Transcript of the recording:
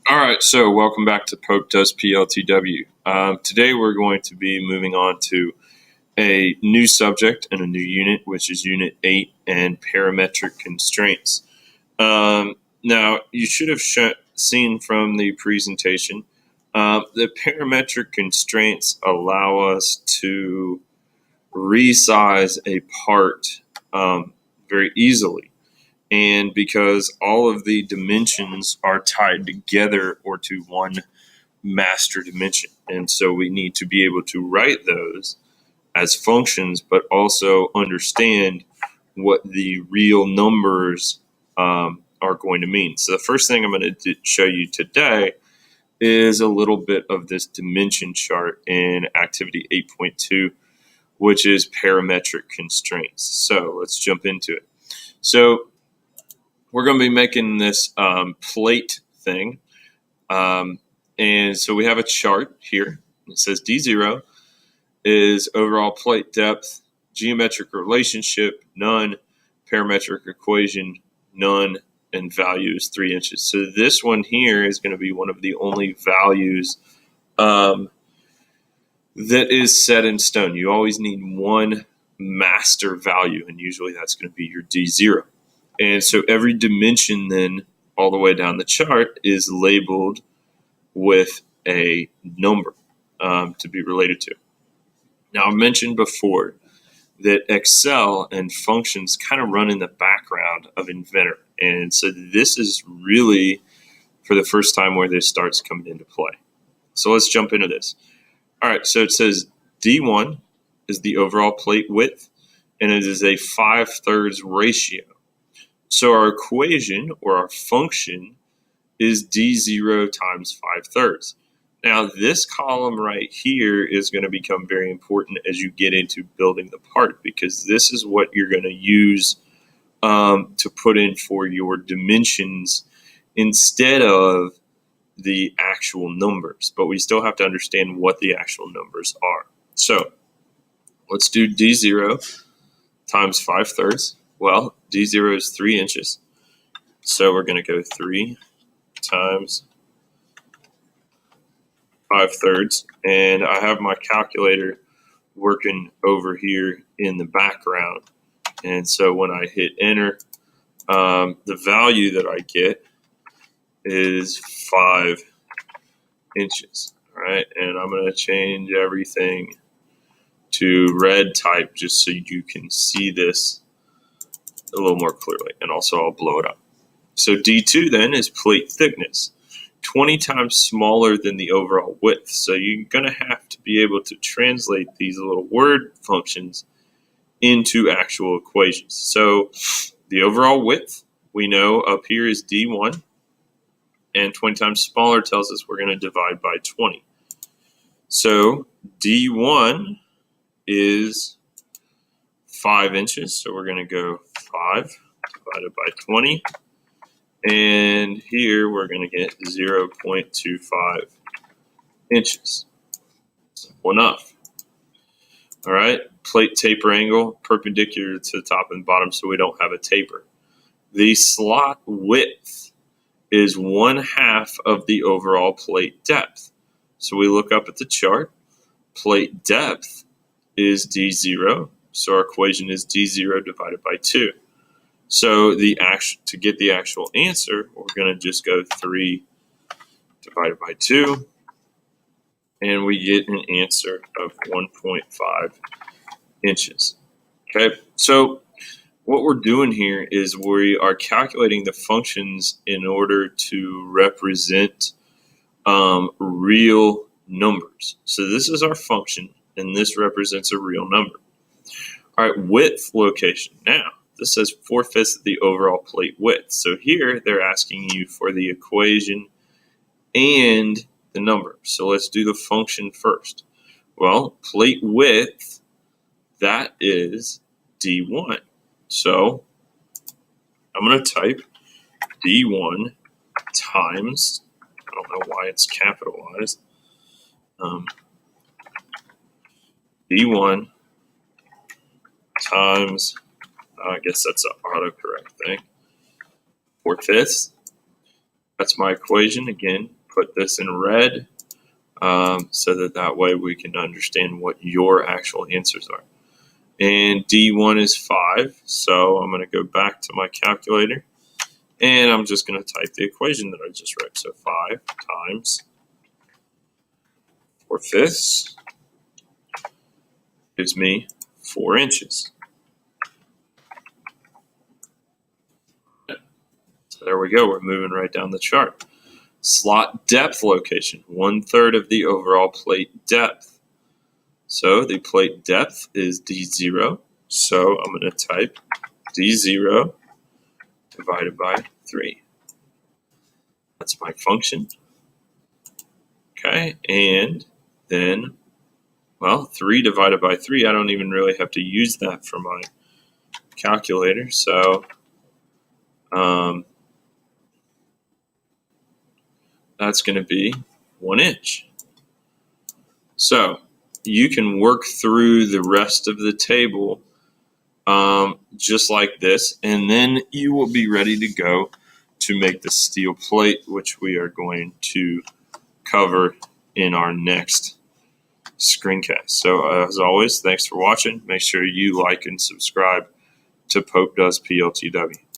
All right, so welcome back to Pope Does PLTW. Today we're going to be moving on to a new subject and a new unit, which is Unit 8 and Parametric Constraints. Now, you should have seen from the presentation, the parametric constraints allow us to resize a part very easily. And because all of the dimensions are tied together or to one master dimension. And so we need to be able to write those as functions, but also understand what the real numbers are going to mean. So the first thing I'm going to show you today is a little bit of this dimension chart in activity 8.2, which is parametric constraints. So let's jump into it. So we're going to be making this plate thing. And so we have a chart here. It says D0 is overall plate depth, geometric relationship, none, parametric equation, none, and value is 3 inches. So this one here is going to be one of the only values that is set in stone. You always need one master value, and usually that's going to be your D0. And so every dimension then all the way down the chart is labeled with a number to be related to. Now, I mentioned before that Excel and functions kind of run in the background of Inventor. And so this is really for the first time where this starts coming into play. So let's jump into this. All right, so it says D1 is the overall plate width, and it is a 5/3 ratio. So our equation or our function is D0 times 5/3. Now this column right here is going to become very important as you get into building the part, because this is what you're going to use to put in for your dimensions instead of the actual numbers. But we still have to understand what the actual numbers are. So let's do D0 times 5/3. Well, D0 is 3 inches. So we're going to go 3 times 5/3. And I have my calculator working over here in the background. And so when I hit enter, the value that I get is 5 inches. All right. And I'm going to change everything to red type just so you can see this a little more clearly, and also I'll blow it up. So D2 then is plate thickness, 20 times smaller than the overall width. So you're going to have to be able to translate these little word functions into actual equations. So the overall width, we know up here is D1, and 20 times smaller tells us we're going to divide by 20. So D1 is 5 inches, so we're going to go 5 divided by 20, and here we're going to get 0.25 inches. Simple enough. All right, plate taper angle perpendicular to the top and bottom, so we don't have a taper. The slot width is 1/2 of the overall plate depth. So we look up at the chart. Plate depth is D0. So our equation is D0 divided by 2. So to get the actual answer, we're going to just go 3 divided by 2, and we get an answer of 1.5 inches. Okay, so what we're doing here is we are calculating the functions in order to represent real numbers. So this is our function, and this represents a real number. All right, width location. Now, this says 4/5 of the overall plate width. So here they're asking you for the equation and the number. So let's do the function first. Well, plate width, that is D1. So I'm going to type D1 times, I don't know why it's capitalized, D1 times, I guess that's an autocorrect thing, 4/5. That's my equation again, put this in red so that way we can understand what your actual answers are. And D1 is 5, so I'm going to go back to my calculator, and I'm just going to type the equation that I just wrote. So 5 times 4/5 gives me 4 inches. So there we go. We're moving right down the chart. Slot depth location, 1/3 of the overall plate depth. So the plate depth is D0. So I'm going to type D0 divided by 3. That's my function. Okay, and then, well, 3 divided by 3, I don't even really have to use that for my calculator. So that's going to be 1 inch. So you can work through the rest of the table just like this, and then you will be ready to go to make the steel plate, which we are going to cover in our next screencast. So as always, thanks for watching. Make sure you like and subscribe to Pope Does PLTW.